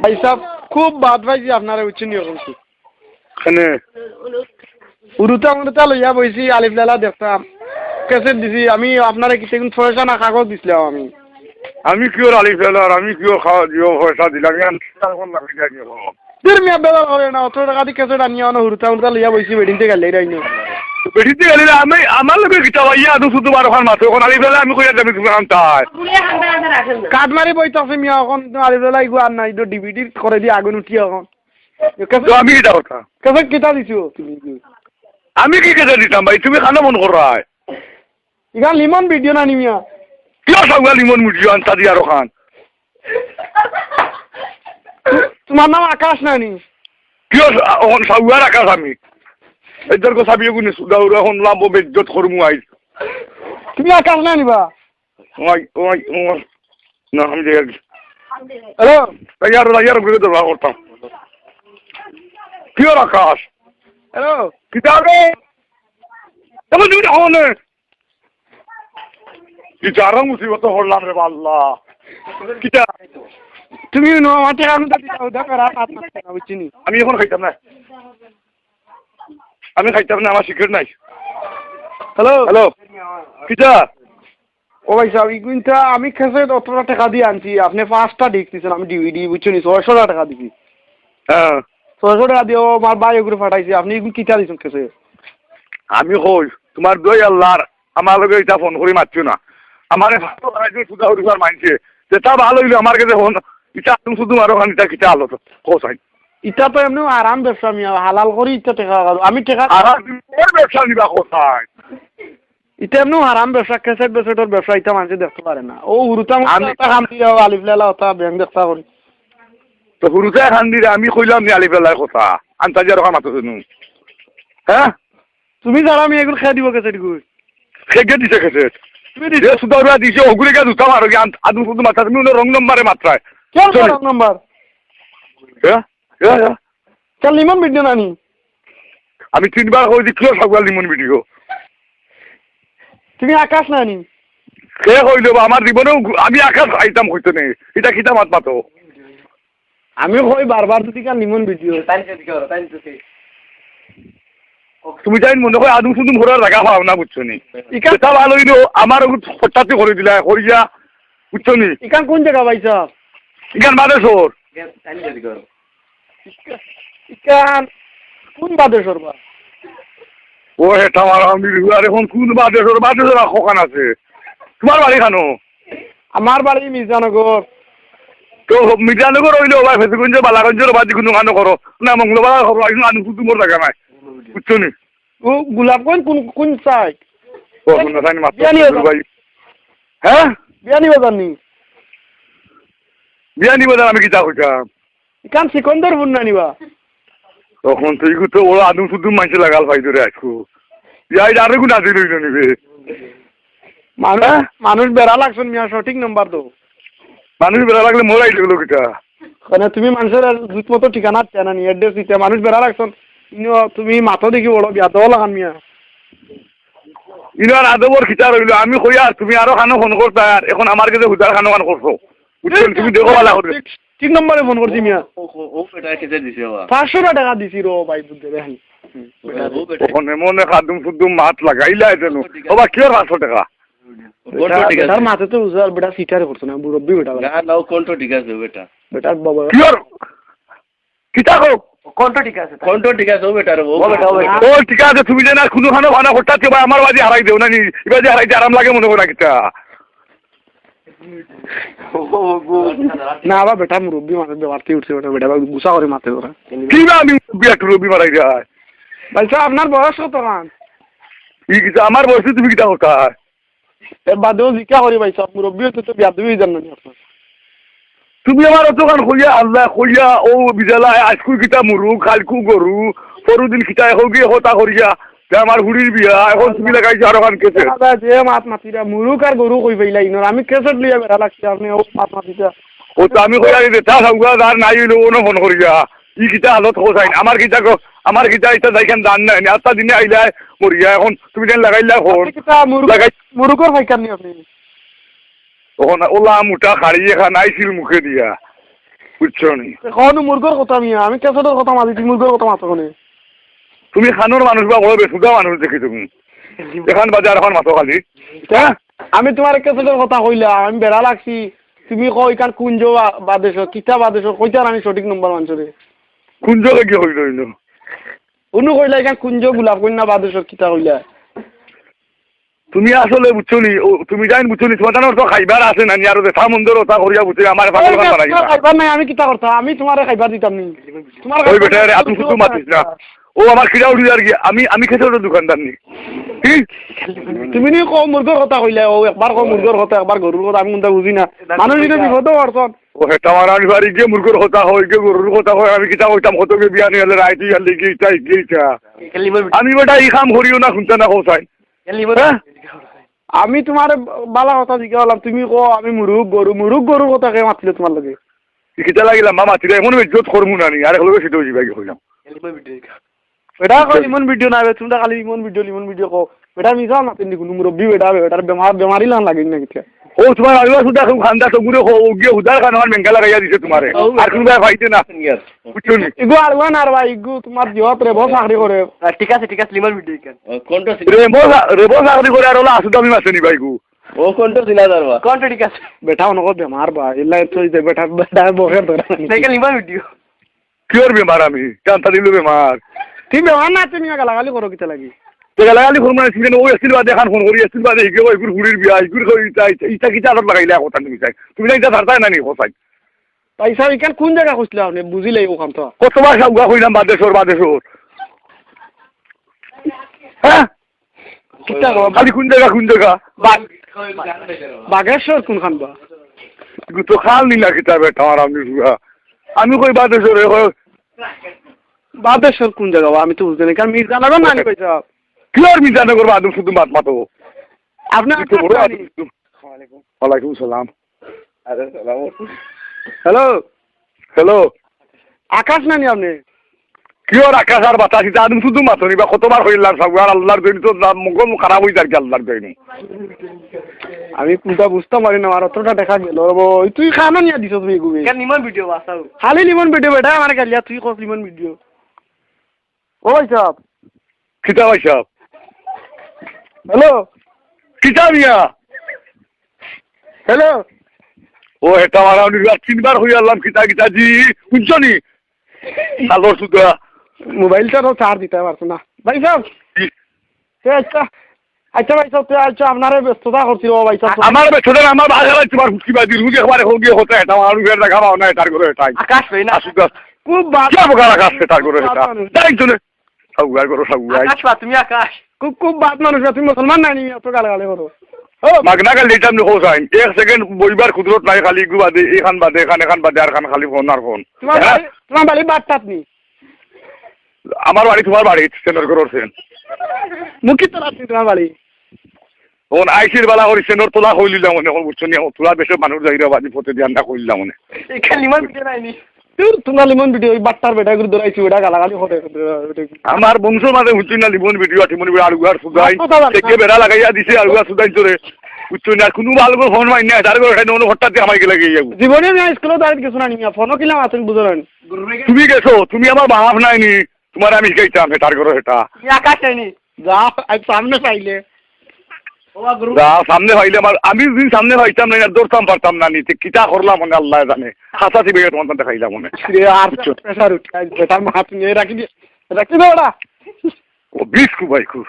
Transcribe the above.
ভাই সাহেব খুব বাদ পাইছি আপনারা বুঝছেন কিন্তু উরুতা মুরুতা লইয়া বইছি আলিফ লালা দেখতাম কেসেট দিছি আমি আপনারা কিছু পয়সা না কাগজ দিছিলাম আমি কিওর আলিফ লালার আমি কিওর খাওয়া দিও পয়সা দিলাম মিয়া বেলা হবে না 18 টাকা দিয়ে কেসেট আনিয়া না উরুতা মুরুতা লইয়া বইছি বেডিং থেকে গাইলে রাইনো বেডিতে গেলে আমি আমার লোকের কিতা ভাইয়া আদু শুধু 12 খান মাত্র এখন আলিফ লালা আমি কইয়া যাবি তুমি আনতাই কাট মারি বইতাছে মিয়া এখন আলিফ লালা ইগো আর নাই তো ডিভিডি করে দি আগুন উঠি এখন আমি কিটা কথা কেসেট কিতা দিছো তুমি আমি কি কেটে দিতাম ভাই তুমি খানা মন করাই ইগা লিমন ভিডিও না নিমিয়া কিয় সবগুলা লিমন মুড়িও আনতা দি আরো খান তোমার নাম আকাশ নানি কিয় এখন সবগুলা আকাশ আমি এদের কো সাবিয়ে গুনে সুদাউর এখন লাভ বেজ্জত করমু আই তুমি আকাশ না নিবা ওই ওই ওই না আমি দেখি হ্যালো ইয়ার ঘুরে তো করতাম কিয় আকাশ হ্যালো কিতাবে তুমি তুমি হনে কি জারা মুসিবত হলাম রে আল্লাহ কিতা তুমি নো মাঠে আমি তো দিতাও দা করা হাত না বুঝছিনি আমি এখন খাইতাম না আমি খাইতাম না আমার সিগারেট নাই হ্যালো হ্যালো কিতা ও ভাই সাহেব ইগুনটা আমি খেসে 18 টাকা দিয়ে আনছি আপনি 5টা দেখতেছেন আমি ডিভিডি বুঝছিনি 600 টাকা দিছি হ্যাঁ 600 টাকা দিয়ে আমার ভাই ওগুলো পাঠাইছি আপনি ইগুন কিটা দিছেন খেসে আমি কই তোমার দই আল্লাহর আমার লগে এটা ফোন করি মারছো না আমারে ভালো রাইজে সুদা হরিবার মানছে যেটা ভালো হইলো আমার কাছে ফোন এটা তুমি শুধু আরো খান এটা কিটা আলো তো কোসাই ইটা তো এমনি আরাম ব্যবসা মিয়া হালাল করি ইটা টাকা আমি টাকা আর তুমি ব্যবসা নিবা কোসাই এটা এমনি আরাম ব্যবসা খেসেট বেসেটর ব্যবসা এটা মানুষ দেখতে পারে না ও উরুতাম কাম দিয়া আলিফ লালা ওটা ব্যাংক দেখতা করি তো হুরুতে খান দিলে আমি কইলাম নি আলি ফেলার কথা আন্তাজি আর মাতো শুনু হ্যাঁ তুমি যারা আমি এগুলো খেয়ে দিব কেসেট গুলো খেগে দিছে খেছে তুমি দিছে সুদা দিছে ওগুলি কে দুটা মারো কি আদু শুধু মাথা তুমি রং নম্বরে মাত্রায় কেন রং নাম্বার হ্যাঁ হ্যাঁ চল লিমন ভিডিও নানি আমি 3বার কই দিছিও সবগুলা লিমন ভিডিও তুমি আকাশ নানি কে কইলো আমার জীবনেও আমি আকাশ খাইতাম কইতো নেই এটা কিতা মাত মাতো আমি কই বারবার যদি কান লিমন ভিডিও তুমি যাই মনে হয় আদু শুধু ঘোরার জায়গা পাও না বুঝছো নি এটা ভালো হইলো আমার হঠাৎ করে দিলা করিয়া বুঝছো নি ইকান কোন জায়গা পাইছা ইকান বাদেশ্বর ইকান কোন বাদেশ্বর বা ও হেটা আমার আমি আর এখন কোন বাদেশ্বর বাদেশ্বর কখন আছে তোমার বাড়ি খানো আমার বাড়ি মির্জানগর তো মির্জানগর হইলো বা ফেসগঞ্জ বালাগঞ্জের বাদি কোনো খানো করো না মঙ্গলবার খবর আইন আনু শুধু মোর জায়গা নাই বুঝছো নি ও গোলাপগঞ্জ কোন কোন সাইড ও কোন সাইড মাত্র ভাই হ্যাঁ বিয়ানি বাজার নি বিয়ানি বাজার আমি কিতা কইতাম ইকান সিকন্দরপুর না নিবা তখন তুই তো ওরা আদম শুধু মানুষ লাগাল পাই ধরে আজকু ইয়াই আরো গুণ আজি লইল নিবে মানুষ বেড়া লাগছেন মিয়া সঠিক নাম্বার তো মানুষ বেড়া লাগলে মোরাই লাগলো কিটা মানে তুমি মানুষের জুত মতো ঠিকানা চেনা নি অ্যাড্রেস দিতে মানুষ বেড়া লাগছেন তুমি মাথা দেখি বড় বিয়া দেওয়া লাগান মিয়া ইনার আদবর খিচা রইল আমি কই আর তুমি আরো খানো ফোন করতা আর এখন আমার কাছে হুদার খানো খান করছো তুমি দেখো ভালো করে ঠিক নম্বরে ফোন করছি মিয়া ও পেটা কেটে দিছে বাবা 500 টাকা দিছি রো ভাই বুঝতে দেখেন ওখানে মনে খাদুম ফুদুম মাছ লাগাইলা যেন বাবা কি 500 টাকা তার মাথা তো উজার বেটা সিটারে করছ না মুরব্বি বেটা না নাও কন্টো ঠিক আছে বেটা বেটা বাবা কি আর কিতা গো কন্টো ঠিক আছে ও বেটা রে ও ঠিক আছে তুমি যে না কোনো খানো খানা করতে ভাই আমার বাজি হারাই দেও না নি এবার যে হারাই আরাম লাগে মনে করে কিতা না বা বেটা মুরব্বি মানুষ ব্যবহারতে উঠছে বেটা গুসা করে মারতে ওরা কি বা আমি একটু রবি মারাই যায় ভাই সাহেব আপনার বয়স কত কান ই কিতা আমার বয়সে তুমি কিতা কথা এর বাদেও জিজ্ঞা করি ভাই সাহেব মুরব্বি হতে তো বিয়া দেবেই জান না আপনার তুমি আমার দোকান কইয়া আল্লাহ কইয়া ও বিজালা আজকু কিতা মুরু কালকু গরু পরদিন কিতা হোগি হতা করিয়া আমার হুড়ির বিয়া এখন তুমি লাগাইছো আরো খান কেসে যে মাত মাতিরা মুরুক আর গরু কই পাইলা ইনর আমি কেসেট লিয়া বেড়া লাগছে আপনি ও মাত মাতিটা ও তো আমি কইয়া দিতে তা সবগুলা আর নাই হইলো ওনো ফোন করিয়া ই কিতা হালত হোসাইন আমার কিতা এটা যাইখান দান নাই আত্মা দিনে আইলা মরিয়া এখন তুমি যেন লাগাইলা ফোন মুরুকর ফাইকার নি আপনি ওখানে ওলা মুটা খাড়িয়ে খান আইছিল মুখে দিয়া বুঝছো নি কখনো মুরগোর কথা মিয়া আমি কেসেটের কথা মাঝি মুরগোর কথা মাতো কোনে তুমি খানোর মানুষ বা বড় বেসুদা মানুষ দেখি তুমি এখান বাজার এখন মাতো খালি হ্যাঁ আমি তোমার কেসেটের কথা কইলাম আমি বেড়া লাগছি তুমি কই কার কুঞ্জ বাদেশ কিতা বাদেশ কইতার আমি সঠিক নম্বর মানছরে কোন জায়গায় গিয়ে হইল হইল অনু কইলা এখান কুঞ্জ গোলাপ কন্যা বাদেশ কিতা কইলা তুমি আসলে বুঝছো নি তুমি জানি বুঝছো নি তোমার তো খাইবার আছে না আর দেখা মন্দির ওটা করিয়া বুঝছি আমার পাগল খান বানাই খাইবার নাই আমি কিতা করতা আমি তোমারে খাইবার দিতাম নি তোমার ওই বেটা রে আপনি শুধু মাতিস না ও আমার খিদা উঠি আর কি আমি খেতে ওটা দোকানদার নি কি তুমি নি কো মুরগোর কথা কইলা ও একবার কো মুরগোর কথা একবার গরুর কথা আমি কোনটা বুঝি না মানুষ এটা বিপদ করছন ও হেটা মারানি বাড়ি গিয়ে মুরগোর কথা হয় গিয়ে গরুর কথা হয় আমি কিতা কইতাম কত কে বিয়া নিয়ে রাইতি আর লিখি তাই গিয়েছা আমি বেটা এই কাম করিও না শুনতে না কোথায় আমি তোমার বালা কথা জিজ্ঞাসা করলাম তুমি কো আমি মুরুগ গরুর কথা কে মাতিলে তোমার লগে কিতা লাগিলাম মা মাতিলে এখন ইজ্জত করবো না নি আর লগে সেটাও যাবে কইলাম এটা কো ইমন ভিডিও না তোমরা খালি ইমন ভিডিও কো এটা মিছা মাতিনি কোনো মুরব্বি বেটার বেমারি লান লাগে না কিতা ও তোমার আগলা সুদা খুব খান্দা তো গুরে ও গিয়ে উদার খান আমার মেঙ্গালা গাইয়া দিছে তোমারে আর কোন ভাই ফাইতে না বুঝছো নি ইগো আরওয়ান আর ভাই ইগো তোমার জিওত রে বস চাকরি করে ঠিক আছে লিমন ভিডিও কেন কোনটা রেবো চাকরি করে আর ওলা আসুদা আমি মাসে নি ভাই গো ও কোনটা দিনা দারবা কোনটা ঠিক আছে বেটা অনকো বেমার বা ইল্লা তো বেটা বহে ধরে দেখে লিমন ভিডিও কিওর বেমার আমি জানতা দিলু বেমার তুমি বেমার না তুমি গালাগালি করো কিতা লাগি তো গালাগালি করব না সিজন ও এসিল বাদে খান ফোন করি এসিল বাদে গিয়ে ওই হুড়ির বিয়া ইগুর কই ইটা কিটা আদত লাগাইলা কথা তুমি চাই তুমি না ইটা ধরতাই না নি কোসাই পয়সা ইকান কোন জায়গা কইছলা আপনি বুঝিলাই ওখান তো কতবার সবগা কইলাম বাদেশর হ্যাঁ কিটা খালি কোন জায়গা বাগেশ্বর কোনখান বা তো খাল নিলা কিতা বেটা আর আমি কই বাদেশ্বর কোন জায়গা আমি তো বুঝতে নাই কারণ মির্জানগর না কইছা কি আর মির্জানগর বাদু শুধু মাত আপনি ওয়ালাইকুম সালাম হ্যালো আকাশ নানি আপনি কি আর আকাশ আর বাতাসি আদম শুধু মাতনি বা কতবার হইলাম সব আর আল্লাহর জন্য তো মঙ্গল খারাপ হই যার কি আল্লাহর জন্য আমি কোনটা বুঝতে পারি না আর অতটা দেখা গেল তুই খানো নিয়া দিছ তুমি এগুবে কেন লিমন ভিডিও বাসাও খালি লিমন ভিডিও বেটা আমার গালিয়া তুই কস লিমন ভিডিও ও ভাই সাহেব কিতা ভাই সাহেব হ্যালো কিতা মিয়া হ্যালো ও এটা আমার তিনবার হই আল্লাহ কিতা জি বুঝছো নি আলোর সুদা মোবাইলটা তো চার্জ দিতে পারছো না ভাই সাহেব আচ্ছা ভাই সাহেব আচ্ছা আপনারে ব্যস্ততা করছি ও ভাই সাহেব আমার ব্যস্ততা আমার বাজারে তোমার হুকি বাজি রুজি একবারে হোগিয়ে হতে এটা আমার ঘরে দেখা পাও না এটার করে এটাই আকাশ ভাই না সুদা খুব বাজে বকার আকাশ এটার করে এটা তাই জন্য সবগার করো সবগাই আকাশ বা তুমি আকাশ খুব বাদ মানুষ তুমি মুসলমান নাই নি এত গালাগালি করো ও মাগনা গাল দিতাম নি হোসাইন এক সেকেন্ড বইবার কুদরত নাই খালি গু বাদে এখান বাদে এখান বাদে আর খান খালি ফোন আর ফোন তোমার বাড়ি বাদটাত নি আমার বাড়ি তোমার বাড়ি সেনর করছেন মুকি তোলা তোমার বাড়ি ওন আইসির বালা করি সেনর তোলা কইলিলাম মনে কোন বুঝছো নি তোলা বেশি মানুষ যাইরা বাজি পথে দিয়ানটা কইলাম মনে এখান লিমন ভিডিও নাইনি তোমার লিমন ভিডিও ওই বাট্টার বেটা করে দরাইছি ওটা গালাগালি করে আমার বংশের মাঝে হুঁচি না লিমন ভিডিও আছে মনে আলু আর সুদাই থেকে বেড়া লাগাইয়া দিছে আলু আর সুদাই তোরে বুঝছো না কোনো ভালো করে ফোন মাইন না তার করে এটা নন হঠাৎ আমাকে লাগিয়ে যাবো জীবনে আমি স্কুলে দাঁড়িয়ে কিছু না নিয়া ফোনও কিলাম আছেন বুঝো না তুমি গেছো তুমি আমার বাপ নাইনি তোমার আমি শিখাইতাম তার করে এটা আকাশ নাইনি যা সামনে পাইলে সামনে ভাইলে আমার আমি যদি সামনে ভাইতাম না দৌড়তাম পারতাম না নিতে কিতা করলাম মনে আল্লাহ জানে হাসা দিবে তোমার দেখাইলাম মনে আর প্রেসার উঠে বেটার মাথা নিয়ে রাখি দাও ওটা ও বিস্কু ভাই খুব